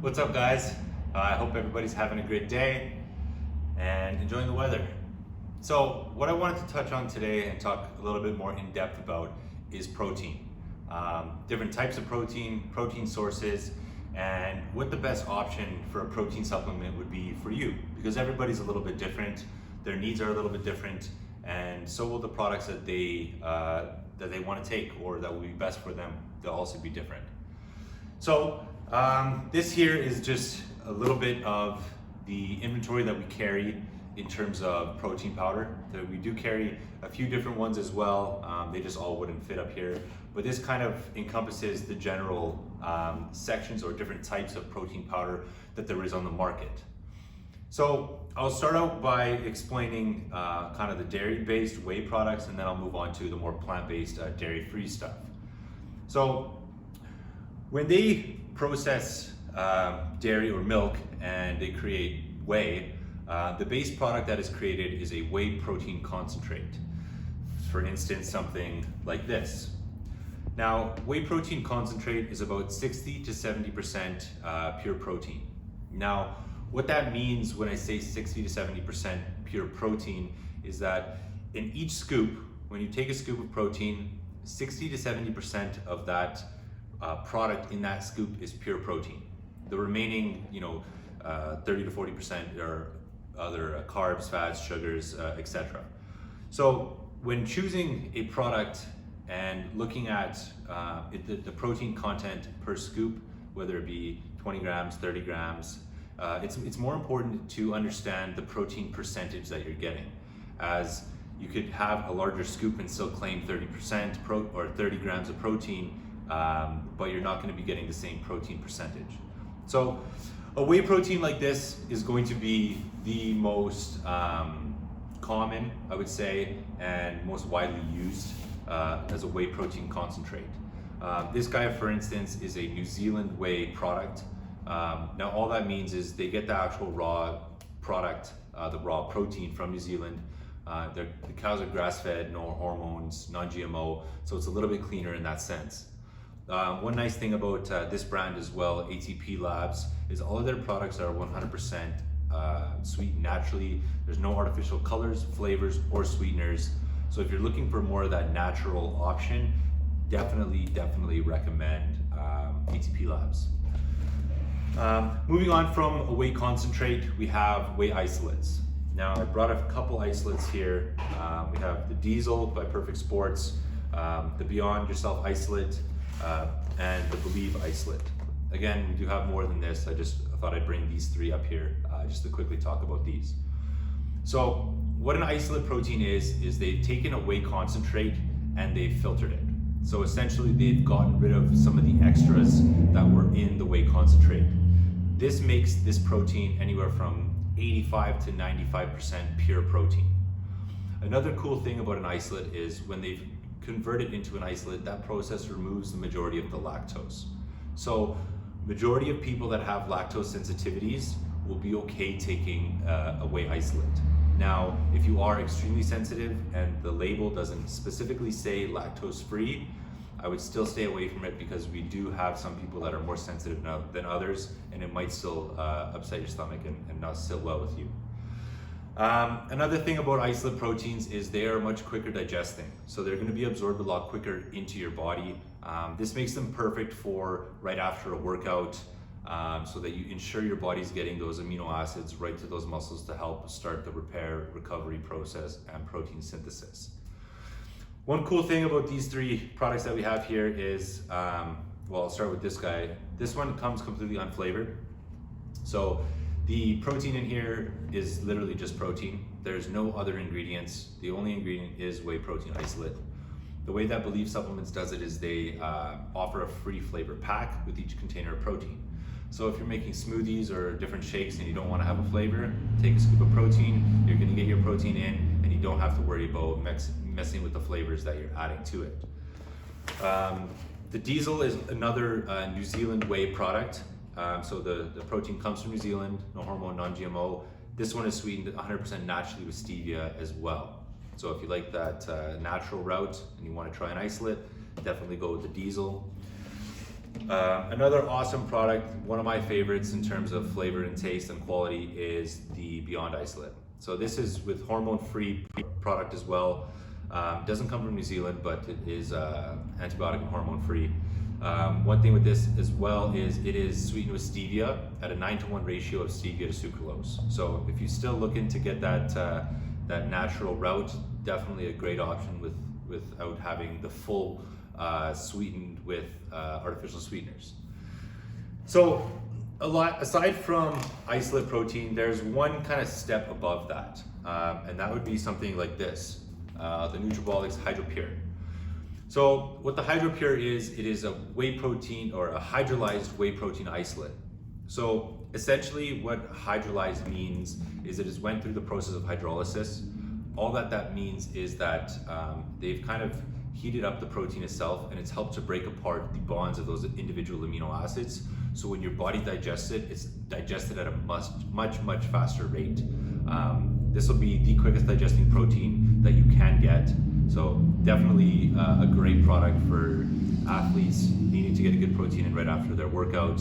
What's up, guys? I hope everybody's having a great day and enjoying the weather. So what I wanted to touch on today and talk a little bit more in depth about is protein. Different types of protein sources, and what the best option for a protein supplement would be for you, because everybody's a little bit different, their needs are a little bit different, and so will the products that they want to take or that will be best for them. They'll also be different. So this here is just a little bit of the inventory that we carry in terms of protein powder. We do carry a few different ones as well. They just all wouldn't fit up here. But this kind of encompasses the general sections or different types of protein powder that there is on the market. So I'll start out by explaining kind of the dairy-based whey products, and then I'll move on to the more plant-based dairy-free stuff. So when they process dairy or milk and they create whey, the base product that is created is a whey protein concentrate. For instance, something like this. Now, whey protein concentrate is about 60 to 70% pure protein. Now, what that means when I say 60 to 70% pure protein is that in each scoop, when you take a scoop of protein, 60 to 70% of that product in that scoop is pure protein. The remaining, 30 to 40% are other carbs, fats, sugars, etc. So when choosing a product and looking at the protein content per scoop, whether it be 20 grams, 30 grams, it's more important to understand the protein percentage that you're getting, as you could have a larger scoop and still claim 30% or 30 grams of protein, but you're not going to be getting the same protein percentage. So a whey protein like this is going to be the most common, I would say, and most widely used as a whey protein concentrate. This guy, for instance, is a New Zealand whey product. Now all that means is they get the actual raw product, the raw protein from New Zealand. The cows are grass-fed, no hormones, non-GMO, so it's a little bit cleaner in that sense. One nice thing about this brand as well, ATP Labs, is all of their products are 100% sweetened naturally. There's no artificial colors, flavors, or sweeteners. So if you're looking for more of that natural option, definitely recommend ATP Labs. Moving on from a whey concentrate, we have whey isolates. Now I brought a couple isolates here. We have the Diesel by Perfect Sports, the Beyond Yourself isolate, and the Believe isolate. Again, we do have more than this. I thought I'd bring these three up here just to quickly talk about these. So what an isolate protein is they've taken a whey concentrate and they've filtered it. So essentially they've gotten rid of some of the extras that were in the whey concentrate. This makes this protein anywhere from 85 to 95% pure protein. Another cool thing about an isolate is when they've converted into an isolate, that process removes the majority of the lactose. So majority of people that have lactose sensitivities will be okay taking a whey isolate. Now, if you are extremely sensitive and the label doesn't specifically say lactose free, I would still stay away from it, because we do have some people that are more sensitive than others, and it might still upset your stomach and not sit well with you. Another thing about isolate proteins is they are much quicker digesting. So they're going to be absorbed a lot quicker into your body. This makes them perfect for right after a workout, so that you ensure your body's getting those amino acids right to those muscles to help start the repair, recovery process, and protein synthesis. One cool thing about these three products that we have here is, well, I'll start with this guy. This one comes completely unflavored. So the protein in here is literally just protein. There's no other ingredients. The only ingredient is whey protein isolate. The way that Believe Supplements does it is they offer a free flavor pack with each container of protein. So if you're making smoothies or different shakes and you don't want to have a flavor, take a scoop of protein, you're going to get your protein in, and you don't have to worry about messing with the flavors that you're adding to it. The Diesel is another New Zealand whey product. So the protein comes from New Zealand, no hormone, non-GMO. This one is sweetened 100% naturally with stevia as well. So if you like that natural route and you want to try an isolate, definitely go with the Diesel. Another awesome product, one of my favorites in terms of flavor and taste and quality, is the Beyond Isolate. So this is with hormone-free product as well. Doesn't come from New Zealand, but it is antibiotic and hormone-free. One thing with this as well is it is sweetened with stevia at a 9:1 ratio of stevia to sucralose. So if you're still looking to get that natural route, definitely a great option without having the full sweetened with artificial sweeteners. So aside from isolate protein, there's one kind of step above that, and that would be something like this, the Nutrabolic's HydroPure. So what the HydroPure is, it is a whey protein or a hydrolyzed whey protein isolate. So essentially what hydrolyzed means is it has went through the process of hydrolysis. All that means is that they've kind of heated up the protein itself, and it's helped to break apart the bonds of those individual amino acids. So when your body digests it, it's digested at a much faster rate. This will be the quickest digesting protein that you can get. So definitely a great product for athletes needing to get a good protein in right after their workout.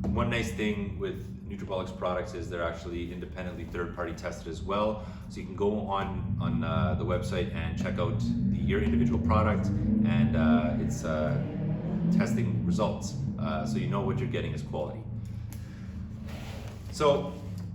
One nice thing with Nutrabolic's products is they're actually independently third-party tested as well. So you can go on the website and check out your individual product and its testing results. So you know what you're getting is quality. So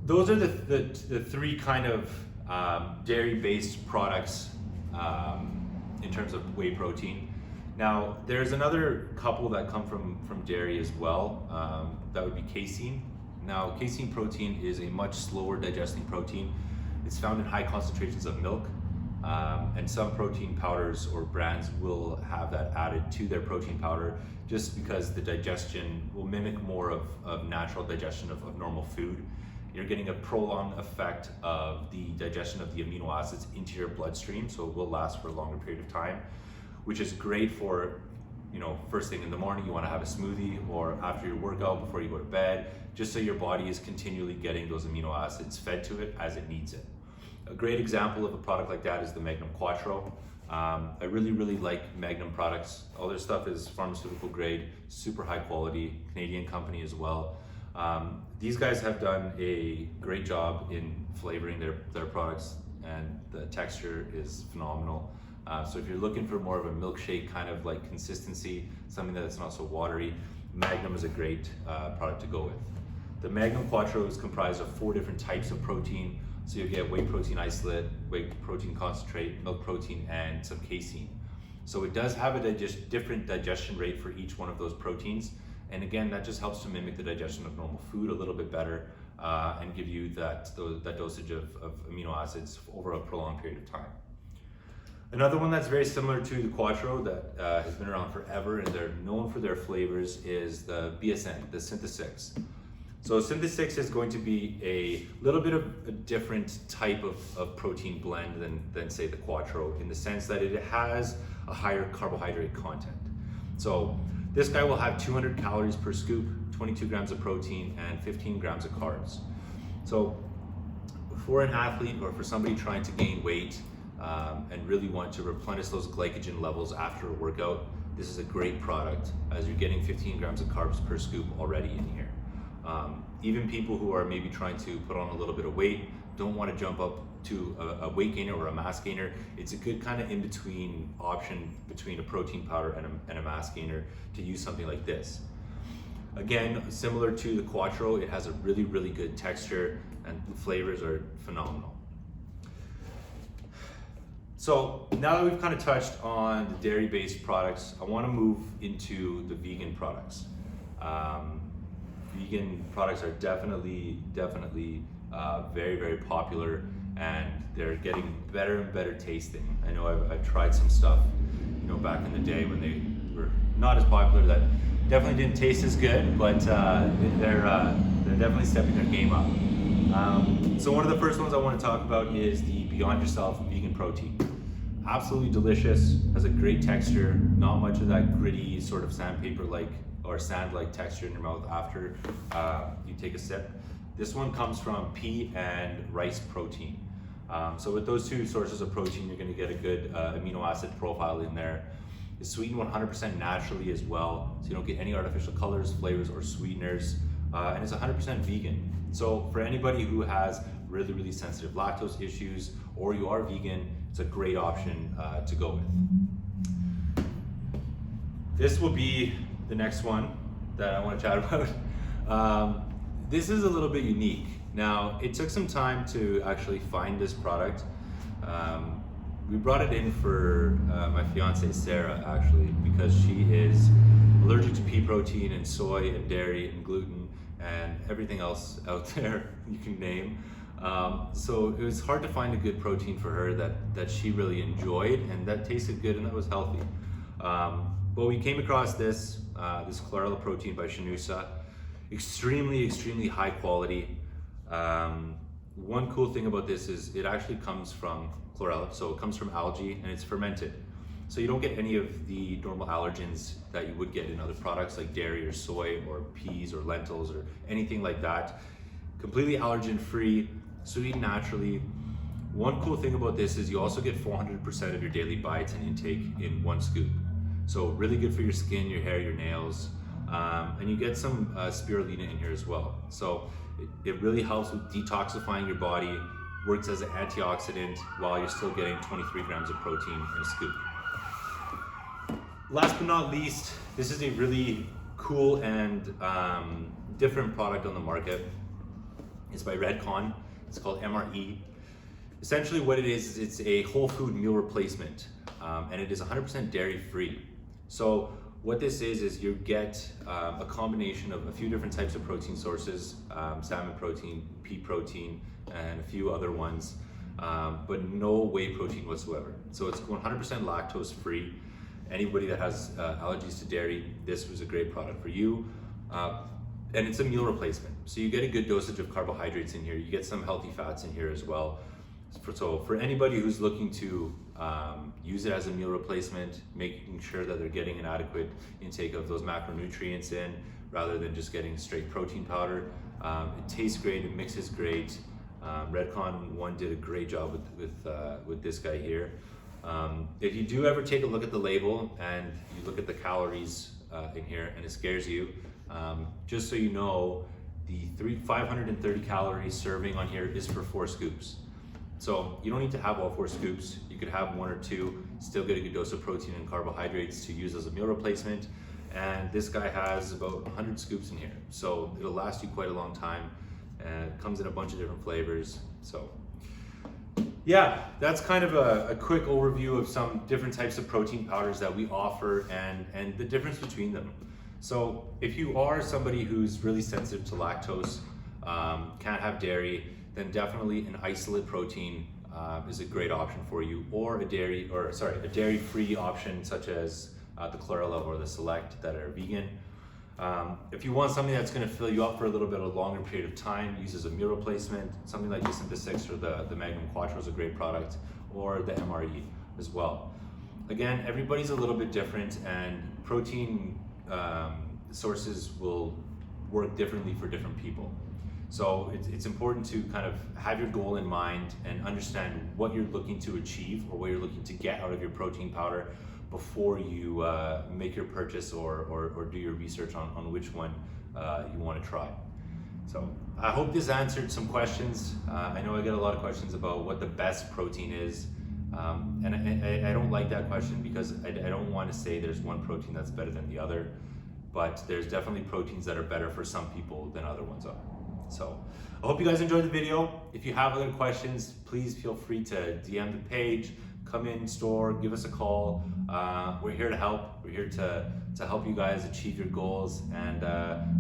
those are the three kind of dairy-based products in terms of whey protein. Now, there's another couple that come from dairy as well. That would be casein. Now, casein protein is a much slower digesting protein. It's found in high concentrations of milk, and some protein powders or brands will have that added to their protein powder just because the digestion will mimic more of natural digestion of normal food. You're getting a prolonged effect of the digestion of the amino acids into your bloodstream, so it will last for a longer period of time, which is great for, first thing in the morning, you want to have a smoothie, or after your workout, before you go to bed, just so your body is continually getting those amino acids fed to it as it needs it. A great example of a product like that is the Magnum Quattro. I really like Magnum products. All their stuff is pharmaceutical grade, super high quality, Canadian company as well. These guys have done a great job in flavoring their products, and the texture is phenomenal. So if you're looking for more of a milkshake kind of like consistency, something that's not so watery, Magnum is a great product to go with. The Magnum Quattro is comprised of 4 different types of protein. So you get whey protein isolate, whey protein concentrate, milk protein, and some casein. So it does have a different digestion rate for each one of those proteins. And again, that just helps to mimic the digestion of normal food a little bit better and give you that dosage of amino acids over a prolonged period of time. Another one that's very similar to the Quattro that has been around forever and they're known for their flavors is the BSN, the Synthesix. So Synthesix is going to be a little bit of a different type of protein blend than say the Quattro, in the sense that it has a higher carbohydrate content. So this guy will have 200 calories per scoop, 22 grams of protein, and 15 grams of carbs. So for an athlete or for somebody trying to gain weight and really want to replenish those glycogen levels after a workout, this is a great product, as you're getting 15 grams of carbs per scoop already in here. Even people who are maybe trying to put on a little bit of weight, don't want to jump up to a weight gainer or a mass gainer, it's a good kind of in-between option between a protein powder and a mass gainer to use something like this. Again, similar to the Quattro, it has a really good texture and the flavors are phenomenal. So now that we've kind of touched on the dairy-based products, I want to move into the vegan products. Vegan products are definitely very popular, and they're getting better and better tasting. I know I've tried some stuff, back in the day when they were not as popular, that definitely didn't taste as good, but they're definitely stepping their game up. So one of the first ones I want to talk about is the Beyond Yourself vegan protein. Absolutely delicious, has a great texture, not much of that gritty sort of sandpaper-like or sand-like texture in your mouth after you take a sip. This one comes from pea and rice protein. So with those two sources of protein, you're going to get a good amino acid profile in there. It's sweetened 100% naturally as well, so you don't get any artificial colors, flavors, or sweeteners. And it's 100% vegan. So for anybody who has really sensitive lactose issues, or you are vegan, it's a great option to go with. This will be the next one that I want to chat about. This is a little bit unique. Now, it took some time to actually find this product. We brought it in for my fiance Sarah, actually, because she is allergic to pea protein and soy and dairy and gluten and everything else out there you can name. So it was hard to find a good protein for her that she really enjoyed and that tasted good and that was healthy. But we came across this chlorella protein by Shanusa. Extremely high quality. One cool thing about this is it actually comes from chlorella, so it comes from algae and it's fermented. So you don't get any of the normal allergens that you would get in other products like dairy or soy or peas or lentils or anything like that. Completely allergen free, sweetened naturally. One cool thing about this is you also get 400% of your daily biotin intake in one scoop. So really good for your skin, your hair, your nails. And you get some spirulina in here as well. So it really helps with detoxifying your body, works as an antioxidant while you're still getting 23 grams of protein in a scoop. Last but not least, this is a really cool and different product on the market. It's by Redcon. It's called MRE. Essentially what it is it's a whole food meal replacement, and it is 100% dairy free. So what this is you get a combination of a few different types of protein sources, salmon protein, pea protein, and a few other ones, but no whey protein whatsoever. So it's 100% lactose free. Anybody that has allergies to dairy, this was a great product for you. And it's a meal replacement. So you get a good dosage of carbohydrates in here. You get some healthy fats in here as well. So for anybody who's looking to use it as a meal replacement, making sure that they're getting an adequate intake of those macronutrients in, rather than just getting straight protein powder. It tastes great, it mixes great. Redcon one did a great job with this guy here. If you do ever take a look at the label and you look at the calories in here and it scares you, just so you know, the 530 calorie serving on here is for 4 scoops. So you don't need to have all 4 scoops. You could have 1 or 2, still get a good dose of protein and carbohydrates to use as a meal replacement. And this guy has about 100 scoops in here. So it'll last you quite a long time. And it comes in a bunch of different flavors. So yeah, that's kind of a quick overview of some different types of protein powders that we offer and the difference between them. So if you are somebody who's really sensitive to lactose, can't have dairy, then definitely an isolate protein is a great option for you, or a dairy-free option such as the chlorella or the select that are vegan. If you want something that's going to fill you up for a little bit of a longer period of time, use as a meal replacement, something like the Simpa 6 or the Magnum Quattro is a great product, or the MRE as well. Again, everybody's a little bit different, and protein sources will work differently for different people. So it's important to kind of have your goal in mind and understand what you're looking to achieve or what you're looking to get out of your protein powder before you make your purchase or do your research on which one you want to try. So I hope this answered some questions. I know I get a lot of questions about what the best protein is. And I don't like that question because I don't want to say there's one protein that's better than the other, but there's definitely proteins that are better for some people than other ones are. So I hope you guys enjoyed the video. If you have other questions, please feel free to DM the page, come in store, give us a call. We're here to help. We're here to help you guys achieve your goals and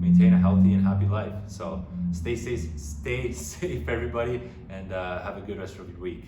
maintain a healthy and happy life. So stay safe everybody, and have a good rest of your week.